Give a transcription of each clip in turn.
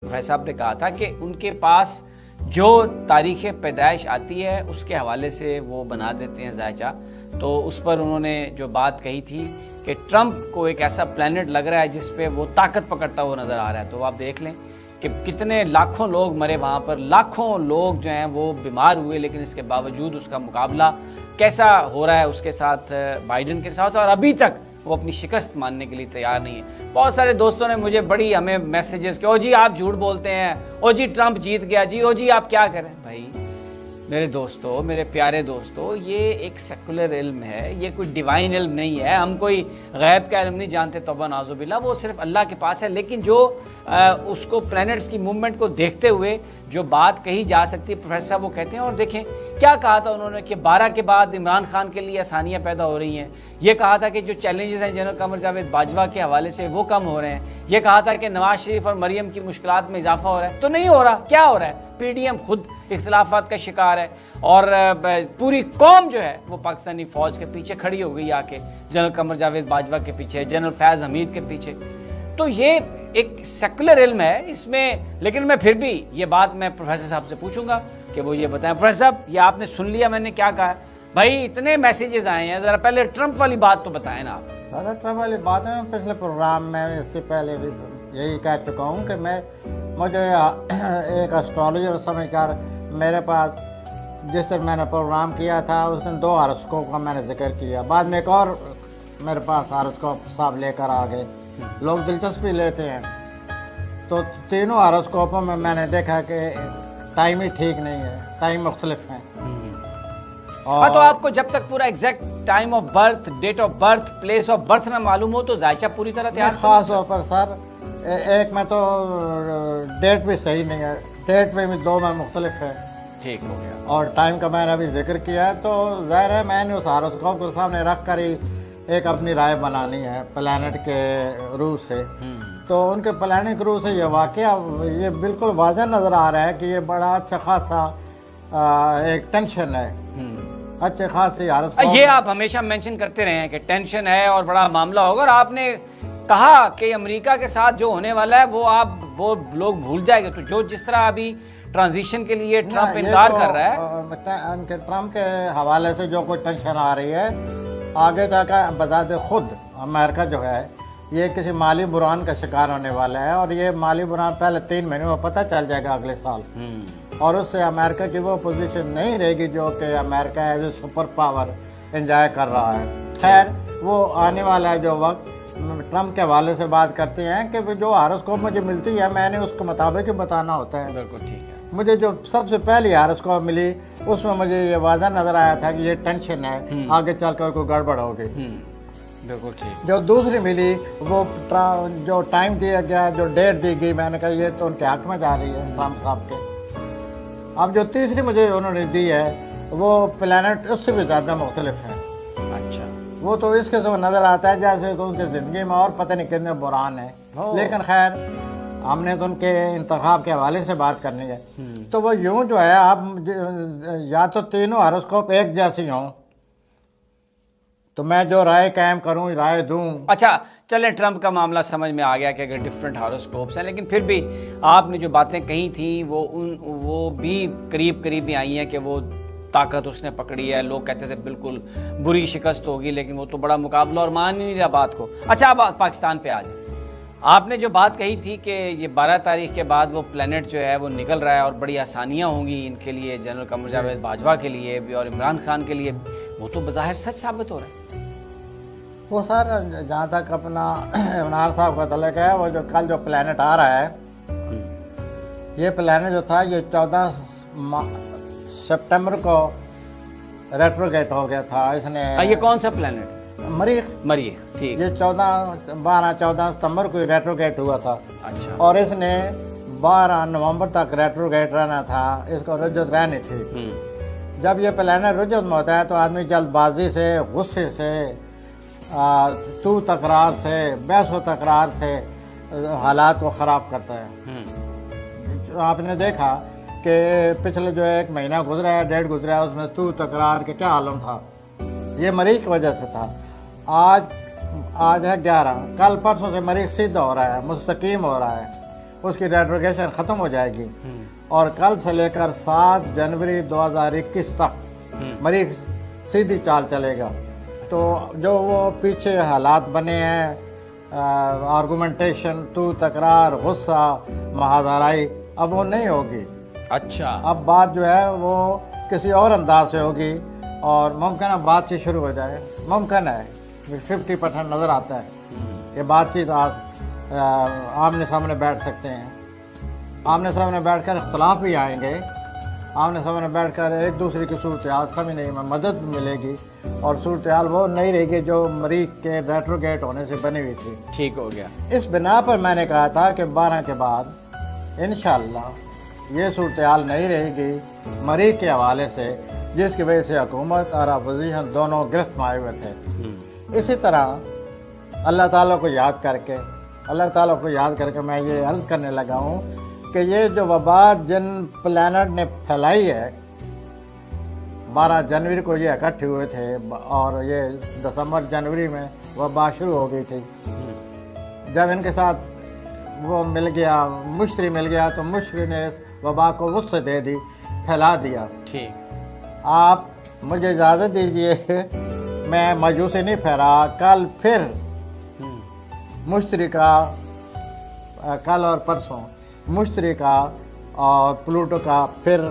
Professor صاحب نے کہا تھا کہ ان کے پاس جو تاریخ پیدائش آتی ہے اس کے حوالے سے وہ بنا دیتے ہیں ذائچہ. تو اس پر انہوں نے جو بات کہی تھی کہ ٹرمپ کو ایک ایسا پلانٹ لگ رہا ہے جس پہ وہ طاقت پکڑتا ہوا نظر آ رہا ہے. تو آپ دیکھ لیں کہ کتنے لاکھوں لوگ مرے وہاں پر, لاکھوں لوگ جو ہیں وہ بیمار ہوئے, لیکن اس کے باوجود اس کا مقابلہ کیسا ہو رہا ہے اس کے ساتھ بائیڈن کے ساتھ, اور ابھی تک وہ اپنی شکست ماننے کے لیے تیار نہیں ہے. بہت سارے دوستوں نے مجھے بڑی ہمیں میسیجز کہ او جی آپ جھوٹ بولتے ہیں, او جی ٹرمپ جیت گیا, جی او جی آپ کیا کریں. بھائی میرے دوستو, میرے پیارے دوستو, یہ ایک سیکولر علم ہے, یہ کوئی ڈیوائن علم نہیں ہے. ہم کوئی غیب کا علم نہیں جانتے, توبہ نعوذ باللہ, وہ صرف اللہ کے پاس ہے. لیکن جو اس کو پلینٹس کی موومنٹ کو دیکھتے ہوئے جو بات کہی جا سکتی ہے, پروفیسر صاحب وہ کہتے ہیں. اور دیکھیں کیا کہا تھا انہوں نے کہ 12 کے بعد عمران خان کے لیے آسانیاں پیدا ہو رہی ہیں. یہ کہا تھا کہ جو چیلنجز ہیں جنرل قمر جاوید باجوہ کے حوالے سے وہ کم ہو رہے ہیں. یہ کہا تھا کہ نواز شریف اور مریم کی مشکلات میں اضافہ ہو رہا ہے. تو نہیں ہو رہا. کیا ہو رہا ہے؟ پی ڈی ایم خود اختلافات کا شکار ہے, اور پوری قوم جو ہے وہ پاکستانی فوج کے پیچھے کھڑی ہو گئی آ کے, جنرل قمر جاوید باجوہ کے پیچھے, جنرل فیض حمید کے پیچھے. تو یہ ایک سیکولر علم ہے اس میں. لیکن میں پھر بھی یہ بات میں پروفیسر صاحب سے پوچھوں گا کہ وہ یہ بتائیں. پروفیسر صاحب یہ آپ نے سن لیا میں نے کیا کہا. بھائی اتنے میسیجز آئے ہیں, ذرا پہلے ٹرمپ والی بات تو بتائیں نا آپ. ٹرمپ والی بات ہے, میں پچھلے پروگرام میں اس سے پہلے بھی یہی کہہ چکا ہوں کہ مجھے ایک اسٹرالوجر سمجھ کر میرے پاس جس دن میں نے پروگرام کیا تھا اس دن 2 ہاراسکوپ کا میں نے ذکر کیا, بعد میں ایک اور میرے پاس ہاراسکوپ صاحب لے کر آ گئے. لوگ دلچسپی لیتے ہیں, تو تینوں ہاراسکوپوں میں نے دیکھا کہ ٹائم ہی ٹھیک نہیں ہے, ٹائم مختلف ہیں. ہاں تو آپ کو جب تک پورا exact time of birth, date of birth, place of birth نہ معلوم ہو تو ذائچہ پوری طرح تیار. خاص طور پر سر ایک میں تو ڈیٹ بھی صحیح نہیں ہے, ڈیٹ میں بھی 2 میں مختلف ہے. ٹھیک ہو گیا. اور ٹائم کا میں نے ابھی ذکر کیا ہے, تو ظاہر ہے میں نے اس ہاراسکوپ کو سامنے رکھ کر ہی ایک اپنی رائے بنانی ہے پلانٹ کے روح سے. تو ان کے پلانٹ کے روح سے یہ واقعہ یہ بالکل واضح نظر آ رہا ہے کہ یہ بڑا اچھا خاصا ایک ٹینشن ہے, اچھے خاصی ہاراسکوپ. یہ آپ ہمیشہ مینشن کرتے رہے ہیں کہ ٹینشن ہے اور بڑا معاملہ ہوگا, اور آپ نے کہا کہ امریکہ کے ساتھ جو ہونے والا ہے وہ لوگ بھول جائے گے. تو جو جس طرح ابھی ٹرانزیشن کے لیے ٹرمپ انکار کر رہا ہے, ٹرمپ کے حوالے سے جو کوئی ٹینشن آ رہی ہے, آگے جا کر بذات خود امریکہ جو ہے یہ کسی مالی بحران کا شکار ہونے والا ہے, اور یہ مالی بحران پہلے 3 مہینے میں پتہ چل جائے گا اگلے سال. اور اس سے امریکہ کی وہ پوزیشن نہیں رہے گی جو کہ امریکہ as a super power enjoy کر رہا ہے. خیر وہ آنے والا ہے جو وقت. ٹرمپ کے حوالے سے بات کرتے ہیں کہ جو ہاراسکوپ مجھے ملتی ہے میں نے اس کے مطابق ہی بتانا ہوتا ہے. بالکل ٹھیک ہے. مجھے جو سب سے پہلی ہاراسکوپ ملی اس میں مجھے یہ واضح نظر آیا تھا کہ یہ ٹینشن ہے, آگے چل کر کوئی گڑبڑ ہوگی. بالکل ٹھیک. جو دوسری ملی وہ جو ٹائم دیا گیا, جو ڈیٹ دی گئی, میں نے کہا یہ تو ان کے حق میں جا رہی ہے ٹرمپ صاحب کے. اب جو تیسری مجھے انہوں نے دی ہے وہ پلانٹ اس سے بھی زیادہ مختلف ہے. اچھا. وہ تو اس قسم نظر آتا ہے جیسے کہ ان کی زندگی میں اور پتہ نہیں کتنے بحران ہیں. لیکن خیر ہم نے تو ان کے انتخاب کے حوالے سے بات کرنی ہے. تو وہ یوں جو ہے آپ یا تو تینوں ہاراسکوپ ایک جیسی ہوں تو میں جو رائے قائم کروں رائے دوں. اچھا چلیں ٹرمپ کا معاملہ سمجھ میں آ گیا کہ اگر ڈفرینٹ ہاراسکوپس ہیں, لیکن پھر بھی آپ نے جو باتیں کہی تھیں وہ بھی قریب ہی آئی ہیں کہ وہ طاقت اس نے پکڑی ہے. لوگ کہتے تھے بالکل بری شکست ہوگی, لیکن وہ تو بڑا مقابلہ اور مان ہی نہیں رہا بات کو. اچھا اب پاکستان پہ آ جائیں. آپ نے جو بات کہی تھی کہ یہ 12 تاریخ کے بعد وہ پلانٹ جو ہے وہ نکل رہا ہے اور بڑی آسانیاں ہوں گی ان کے لیے, جنرل قمر جاوید باجوہ کے لیے بھی اور عمران خان کے لیے, وہ تو بظاہر سچ ثابت ہو رہا ہے. وہ سر جہاں تک اپنا عمران صاحب کا تعلق ہے, وہ جو کل جو پلانٹ آ رہا ہے یہ پلانٹ جو تھا یہ 14 سپٹمبر کو ریٹروگیٹ ہو گیا تھا. اس نے یہ کون سا پلانٹ؟ مریخ. ٹھیک. یہ 14 ستمبر کو ریٹروگیٹ ہوا تھا. اچھا. اور اس نے 12 نومبر تک ریٹروگیٹ رہنا تھا, اس کو رجعت رہنی تھی. جب یہ پلانٹ رجعت میں ہوتا ہے تو آدمی جلد بازی سے, غصے سے, تو تکرار سے, بحث و تکرار سے حالات کو خراب کرتا ہے. آپ نے دیکھا کہ پچھلے جو 1 مہینہ گزرا ہے, 1.5 گزرا ہے, اس میں تو تکرار کے کیا عالم تھا. یہ مریخ کی وجہ سے تھا. آج ہے 11, کل پرسوں سے مریخ سیدھا ہو رہا ہے, مستقیم ہو رہا ہے, اس کی ریٹروگیشن ختم ہو جائے گی، اور کل سے لے کر 7 جنوری 2021 تک مریخ سیدھی چال چلے گا۔ تو جو وہ پیچھے حالات بنے ہیں، آرگومنٹیشن، تو تکرار، غصہ، محاذرائی، اب وہ نہیں ہوگی۔ اچھا، اب بات جو ہے وہ کسی اور انداز سے ہوگی، اور ممکن ہے بات چیت شروع ہو جائے، ممکن ہے 50% نظر آتا ہے کہ بات چیت آمنے سامنے بیٹھ سکتے ہیں، آمنے سامنے بیٹھ کر اختلاف بھی آئیں گے، آمنے سامنے بیٹھ کر ایک دوسرے کی صورتحال سمجھنے میں مدد ملے گی، اور صورتحال وہ نہیں رہے گی جو مریخ کے ریٹروگیٹ ہونے سے بنی ہوئی تھی۔ ٹھیک ہو گیا۔ اس بنا پر میں نے کہا تھا کہ 12 کے بعد انشاءاللہ یہ صورتحال نہیں رہے گی مریخ کے حوالے سے، جس کی وجہ سے حکومت اور اپوزیشن دونوں گرفت میں آئے ہوئے تھے۔ اسی طرح اللہ تعالیٰ کو یاد کر کے میں یہ عرض کرنے لگا ہوں کہ یہ جو وبا جن پلانٹ نے پھیلائی ہے، 12 جنوری کو یہ اکٹھے ہوئے تھے، اور یہ دسمبر جنوری میں وبا شروع ہو گئی تھی۔ جب ان کے ساتھ وہ مل گیا، مشتری مل گیا، تو مشتری نے اس وبا کو وسعت دے دی، پھیلا دیا۔ ٹھیک، آپ مجھے اجازت دیجئے، میں مایوسی نہیں پھیرا، کل پھر مشتری کا، کل اور پرسوں مشتری کا اور پلوٹو کا پھر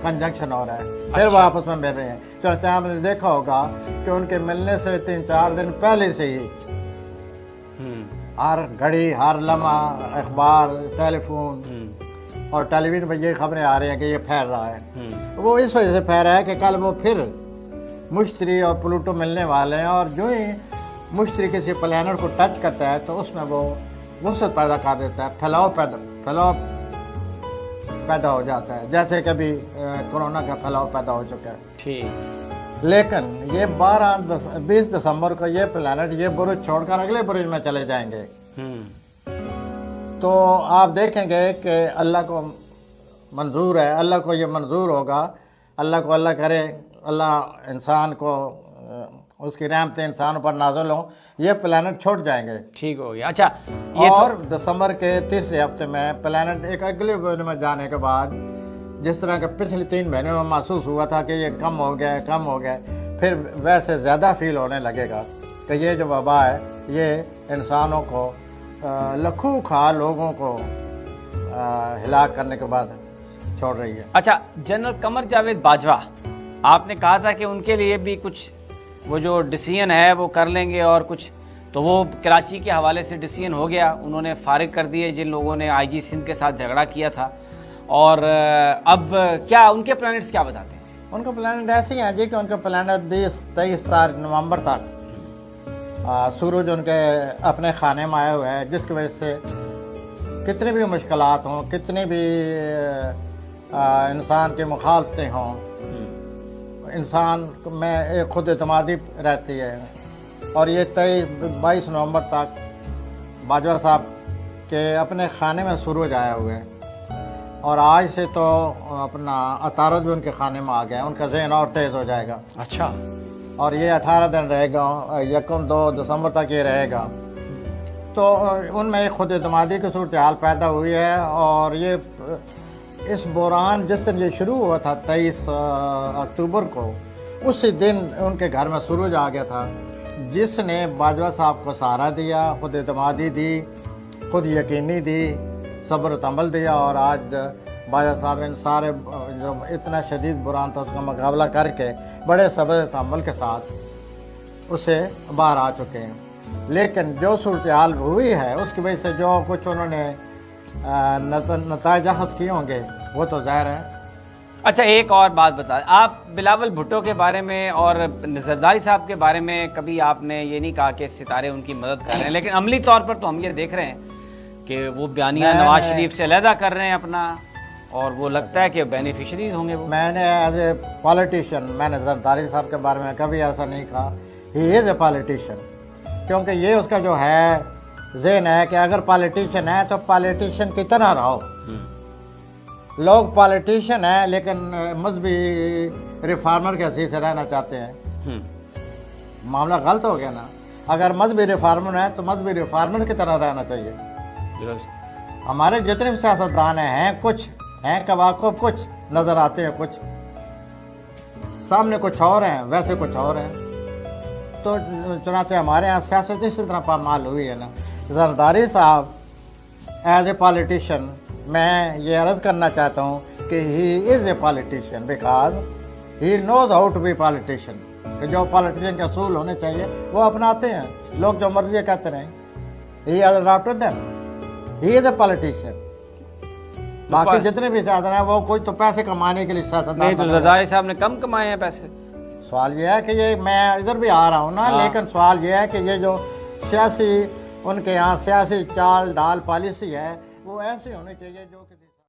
کنجنکشن ہو رہا ہے، پھر وہ آپس میں مل رہے ہیں۔ چنانچہ آپ نے دیکھا ہوگا کہ ان کے ملنے سے 3-4 دن پہلے سے ہی ہر گھڑی، ہر لمحہ اخبار، ٹیلی فون اور ٹیلی ویژن پہ یہ خبریں آ رہی ہیں کہ یہ پھیل رہا ہے۔ وہ اس وجہ سے پھیل رہا ہے کہ کل وہ پھر مشتری اور پلوٹو ملنے والے ہیں، اور جو ہی مشتری کسی پلانٹ کو ٹچ کرتا ہے تو اس میں وہ وسعت پیدا کر دیتا ہے، پھیلاؤ پیدا ہو جاتا ہے، جیسے کہ ابھی کورونا کا پھیلاؤ پیدا ہو چکا ہے۔ ٹھیک، لیکن یہ 20 دسمبر کو یہ پلانٹ یہ برج چھوڑ کر اگلے برج میں چلے جائیں گے، تو آپ دیکھیں گے کہ اللہ کو منظور ہے، اللہ کو یہ منظور ہوگا، اللہ کرے اللہ انسان کو اس کی رحمتیں انسان پر نازل ہوں، یہ پلانٹ چھوڑ جائیں گے۔ ٹھیک ہو گیا۔ اچھا، اور دسمبر کے تیسرے ہفتے میں پلانٹ ایک اگلے برج میں جانے کے بعد، جس طرح کہ پچھلے 3 مہینے میں محسوس ہوا تھا کہ یہ کم ہو گیا، پھر ویسے زیادہ فیل ہونے لگے گا کہ یہ جو وبا ہے یہ انسانوں کو، لکھوں کھا لوگوں کو ہلاک کرنے کے بعد چھوڑ رہی ہے۔ اچھا، جنرل قمر جاوید باجوہ، آپ نے کہا تھا کہ ان کے لیے بھی کچھ وہ جو ڈیسیژن ہے وہ کر لیں گے، اور کچھ تو وہ کراچی کے حوالے سے ڈیسیژن ہو گیا، انہوں نے فارغ کر دیے جن لوگوں نے آئی جی سندھ کے ساتھ جھگڑا کیا تھا، اور اب کیا ان کے پلانٹس کیا بتاتے ہیں؟ ان کا پلانٹ ایسے ہی ہیں جی کہ ان کا پلانٹ 23 نومبر تک سورج ان کے اپنے خانے میں آئے ہوئے ہیں، جس کی وجہ سے کتنی بھی مشکلات ہوں، کتنی بھی انسان کی مخالفتیں ہوں، انسان میں ایک خود اعتمادی رہتی ہے۔ اور یہ 22 نومبر تک باجوہ صاحب کے اپنے خانے میں سورج آیا ہوئے ہیں، اور آج سے تو اپنا عطارد بھی ان کے خانے میں آ گیا ہے، ان کا ذہن اور تیز ہو جائے گا۔ اچھا، اور یہ 18 دن رہے گا، 1-2 دسمبر تک یہ رہے گا، تو ان میں ایک خود اعتمادی کی صورتحال پیدا ہوئی ہے۔ اور یہ اس بحران جس دن یہ شروع ہوا تھا 23 اکتوبر کو، اسی دن ان کے گھر میں سورج آ گیا تھا، جس نے باجوہ صاحب کو سہارا دیا، خود اعتمادی دی، خود یقینی دی، صبر و تحمل دیا، اور آج باجوہ صاحب ان سارے جو اتنا شدید بحران تھا اس کا مقابلہ کر کے بڑے صبر و تحمل کے ساتھ اسے باہر آ چکے ہیں۔ لیکن جو صورتحال ہوئی ہے اس کی وجہ سے جو کچھ انہوں نے نتائج اخذ کیے ہوں گے وہ تو ظاہر ہے۔ اچھا، ایک اور بات بتا، آپ بلاول بھٹو کے بارے میں اور زرداری صاحب کے بارے میں کبھی آپ نے یہ نہیں کہا کہ ستارے ان کی مدد کر رہے ہیں، لیکن عملی طور پر تو ہم یہ دیکھ رہے ہیں کہ وہ بیانیہ نواز شریف سے علیحدہ کر رہے ہیں اپنا، اور وہ لگتا ہے کہ بینیفیشریز ہوں گے وہ۔ میں نے ایز اے پالیٹیشین میں نے زرداری صاحب کے بارے میں کبھی ایسا نہیں کہا، ہی از اے پالیٹیشین، کیونکہ یہ اس کا جو ہے ذہن ہے کہ اگر پالیٹیشین ہے تو پالیٹیشین کی طرح رہو۔ لوگ پالیٹیشین ہیں لیکن مذہبی ریفارمر کے حیثیت سے رہنا چاہتے ہیں، معاملہ غلط ہو گیا نا۔ اگر مذہبی ریفارمر ہے تو مذہبی ریفارمر کی طرح رہنا چاہیے، درست۔ ہمارے جتنے بھی سیاستدان ہیں کچھ ہیں کواکب، کچھ نظر آتے ہیں، کچھ سامنے کچھ اور ہیں، ویسے کچھ اور ہیں. تو چنانچہ ہمارے یہاں سیاست اسی طرح پامال ہوئی ہے نا. زرداری صاحب ایز اے پالیٹیشین میں یہ عرض کرنا چاہتا ہوں کہ he is a politician because he knows how to be politician. کہ جو پالیٹیشین کے اصول ہونے چاہیے وہ اپناتے ہیں. لوگ جو مرضی کہتے رہیں. He has adapted them. He is a politician. باقی جتنے بھی سیاست ہیں وہ کوئی تو پیسے کمانے کے لیے سیاست. نہیں تو زرداری صاحب نے کم کمائے ہیں پیسے. سوال یہ ہے کہ یہ میں ادھر بھی آ رہا ہوں نا، لیکن سوال یہ ہے کہ یہ جو سیاسی ان کے یہاں سیاسی چال ڈال پالیسی ہے وہ ایسی ہونی چاہیے جو کہ